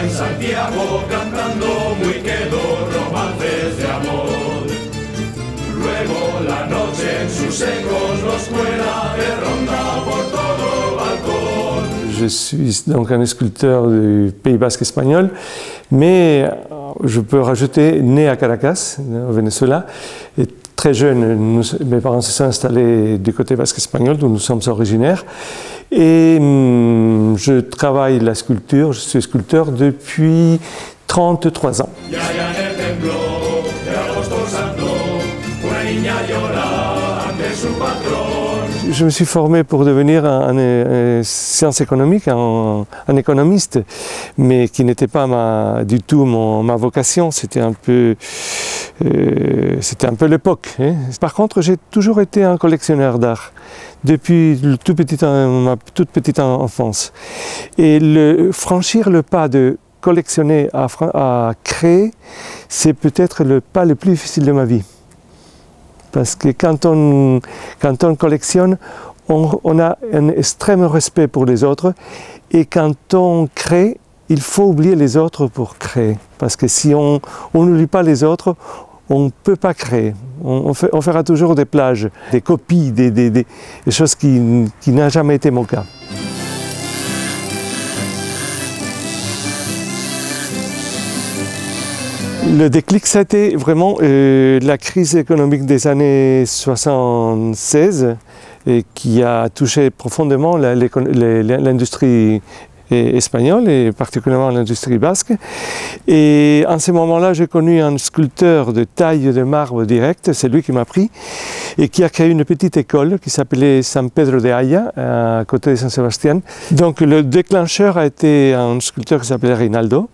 en Santiago cantando muy quedos romances de amor. Luego la noche en sus ecos nos cuela de ronda por todo balcón. Je suis donc un sculpteur du Pays Basque espagnol, mais je peux rajouter né à Caracas, au Venezuela. Et très jeune, mes parents se sont installés du côté basque espagnol, d'où nous sommes originaires. Et je travaille la sculpture, je suis sculpteur depuis 33 ans. Je me suis formé pour devenir un sciences économiques, un économiste, mais qui n'était pas du tout ma vocation. C'était un peu l'époque. Hein. Par contre, j'ai toujours été un collectionneur d'art depuis ma toute petite enfance. Et franchir le pas de collectionner à créer, c'est peut-être le pas le plus difficile de ma vie. Parce que quand on collectionne, on a un extrême respect pour les autres. Et quand on crée, il faut oublier les autres pour créer. Parce que si on n'oublie pas les autres, on ne peut pas créer. On fera toujours des plages, des copies, des choses qui n'ont jamais été mon cas. Le déclic, ça a été vraiment la crise économique des années 76 qui a touché profondément l'industrie espagnole et particulièrement l'industrie basque. Et en ce moment-là, j'ai connu un sculpteur de taille de marbre direct, c'est lui qui m'a pris, et qui a créé une petite école qui s'appelait San Pedro de Haya, à côté de San Sébastien. Donc le déclencheur a été un sculpteur qui s'appelait Reinaldo.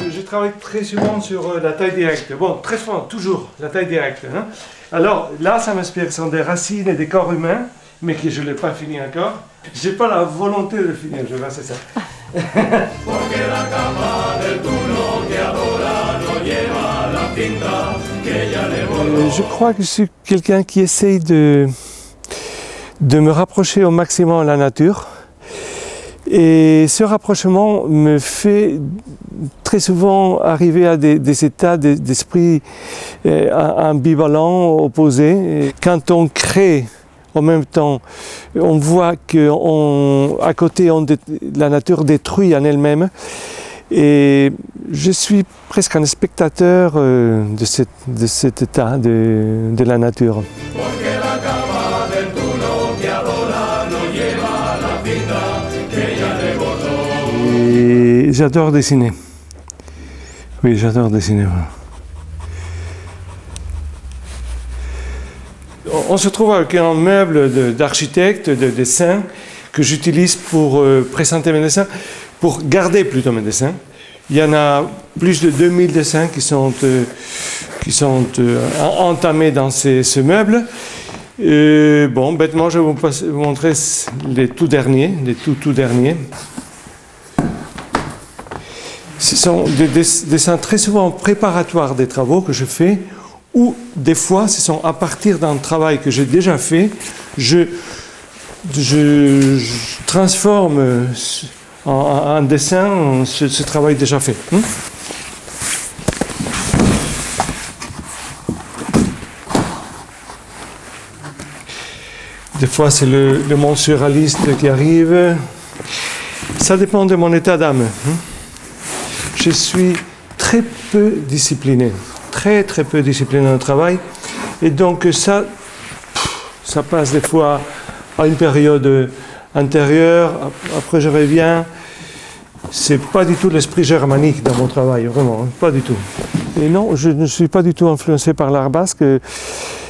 Je travaille très souvent sur la taille directe. Bon, très souvent, toujours la taille directe. Hein. Alors là, ça m'inspire, ce sont des racines et des corps humains, mais que je ne l'ai pas fini encore. Je n'ai pas la volonté de finir, je vois, c'est ça. Je crois que je suis quelqu'un qui essaye de me rapprocher au maximum de la nature. Et ce rapprochement me fait très souvent arriver à des états d'esprit ambivalents, opposés. Et quand on crée, en même temps, on voit qu'à côté, la nature détruit en elle-même. Et je suis presque un spectateur de cet état de la nature. Et j'adore dessiner. Oui, j'adore dessiner. On se trouve avec un meuble d'architecte, de dessin, que j'utilise pour présenter mes dessins, pour garder plutôt mes dessins. Il y en a plus de 2000 dessins qui sont entamés dans ce meuble. Bon, bêtement, je vais vous montrer les tout derniers, tout derniers. Ce sont des dessins très souvent préparatoires des travaux que je fais, ou des fois, ce sont à partir d'un travail que j'ai déjà fait, je transforme en dessin ce travail déjà fait. Des fois, c'est le monde surréaliste qui arrive. Ça dépend de mon état d'âme. Je suis très peu discipliné, très peu discipliné dans le travail. Et donc ça passe des fois à une période antérieure, après je reviens. C'est pas du tout l'esprit germanique dans mon travail, vraiment, pas du tout. Et non, je ne suis pas du tout influencé par l'art basque.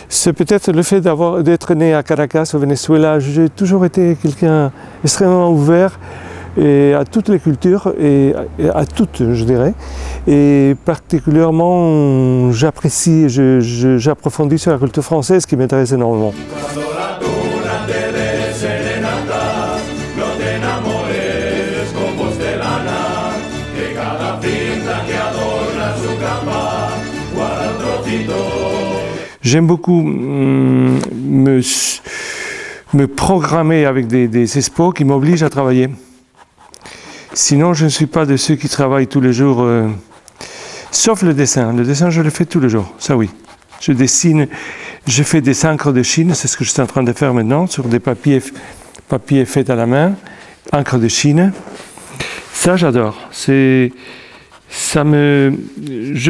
C'est peut-être le fait d'être né à Caracas, au Venezuela. J'ai toujours été quelqu'un extrêmement ouvert et à toutes les cultures, et à toutes, je dirais. Et particulièrement, j'apprécie, j'approfondis sur la culture française qui m'intéresse énormément. J'aime beaucoup me programmer avec des expos qui m'obligent à travailler. Sinon, je ne suis pas de ceux qui travaillent tous les jours, sauf le dessin. Le dessin, je le fais tous les jours, ça oui. Je dessine, je fais des encres de Chine, c'est ce que je suis en train de faire maintenant, sur des papiers faits à la main, encre de Chine. Ça, j'adore. Je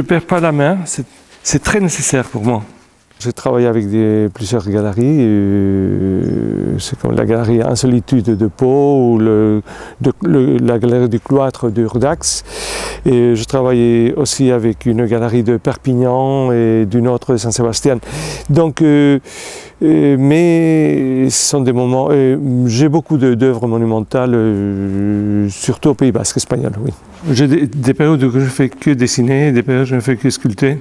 perds pas la main, c'est très nécessaire pour moi. J'ai travaillé avec plusieurs galeries, c'est comme la galerie Insolitude de Pau ou la galerie du cloître d'Urdax. Et je travaillais aussi avec une galerie de Perpignan et d'une autre de Saint-Sébastien. Donc, mais ce sont des moments. J'ai beaucoup d'œuvres monumentales, surtout au Pays Basque espagnol, oui. J'ai des périodes où je ne fais que dessiner, des périodes où je ne fais que sculpter.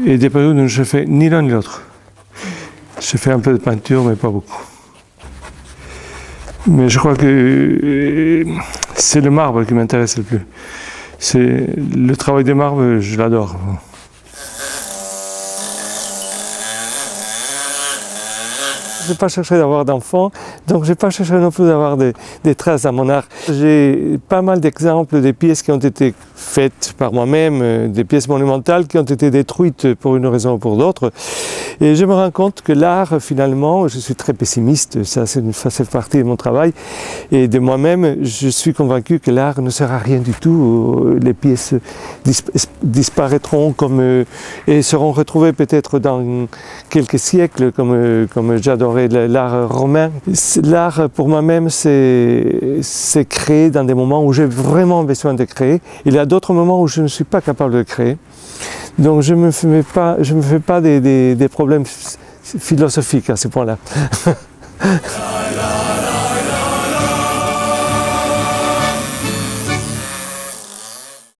Et des périodes où je ne fais ni l'un ni l'autre. Je fais un peu de peinture, mais pas beaucoup. Mais je crois que c'est le marbre qui m'intéresse le plus. Le travail des marbres, je l'adore. Je n'ai pas cherché d'avoir d'enfants, donc je n'ai pas cherché non plus d'avoir des traces à mon art. J'ai pas mal d'exemples des pièces qui ont été faites par moi-même, des pièces monumentales qui ont été détruites pour une raison ou pour d'autres. Et je me rends compte que l'art, finalement, je suis très pessimiste, ça fait partie de mon travail, et de moi-même, je suis convaincu que l'art ne sert à rien du tout. Les pièces disparaîtront et seront retrouvées peut-être dans quelques siècles, comme j'adorais l'art romain. L'art, pour moi-même, c'est créer dans des moments où j'ai vraiment besoin de créer. Il y a d'autres moments où je ne suis pas capable de créer. Donc je ne me fais pas des problèmes philosophiques à ce point-là.